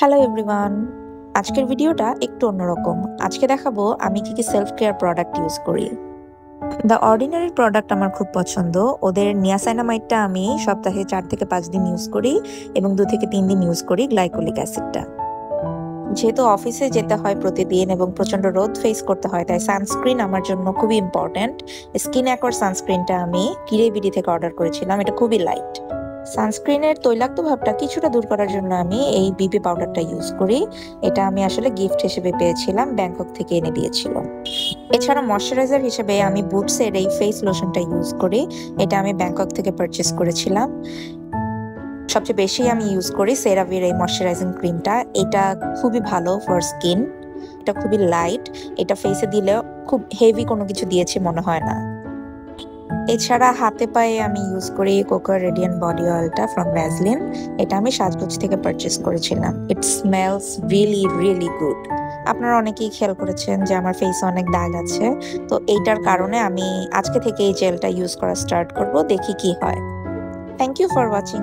Hello everyone. আজকের ভিডিওটা একটু অন্যরকম। আজকে দেখাবো আমি কি কি সেলফ কেয়ার প্রোডাক্ট ইউজ করি। দ্য অর্ডিনারি প্রোডাক্ট আমার খুব পছন্দ। ওদের নিয়াসাইনামাইডটা আমি সপ্তাহে 4 থেকে 5 দিন ইউজ করি এবং 2 থেকে 3 দিন ইউজ করি গ্লাইকোলিক অ্যাসিডটা। যেহেতু অফিসে যেতে হয় প্রতিদিন এবং প্রচন্ড রোদ ফেস করতে হয়, তাই সানস্ক্রিন আমার জন্য খুবই ইম্পর্ট্যান্ট। স্কিন অ্যাকোর সানস্ক্রিনটা আমি কিরেবিডি থেকে অর্ডার করেছিলাম। এটা খুবই লাইট। সানস্ক্রিনের তৈলাক্ত ভাবটা কিছুটা দূর করার জন্য আমি এই বিবি পাউডারটা ইউজ করি। এটা আমি আসলে গিফট হিসেবে পেয়েছিলাম, ব্যাংকক থেকে এনে দিয়েছিল। এছাড়া ময়শ্চারাইজার হিসেবে আমি বুটসের এই ফেস লোশনটা ইউজ করি। এটা আমি ব্যাংকক থেকে পারচেস করেছিলাম। সবচেয়ে বেশি আমি ইউজ করি সেরাভির এই ময়শ্চারাইজিং ক্রিমটা। এটা খুবই ভালো ফর স্কিন। এটা খুবই লাইট। এটা ফেসে দিলে খুব হেভি কোনো কিছু দিয়েছি মনে হয় না। এছাড়া হাতে পায়ে আমি ইউজ করি কোকো রেডিয়েন্ট বডি অয়েলটা ফ্রম ভ্যাসলিন। এটা আমি সাজগোজ থেকে পারচেস করেছিলাম। It smells really really good. আপনারা অনেকেই খেয়াল করেছেন যে আমার ফেসে অনেক দাগ আছে, তো এইটার কারণে আমি আজকে থেকে এই জেলটা ইউজ করা স্টার্ট করব, দেখি কি হয়। Thank you for watching.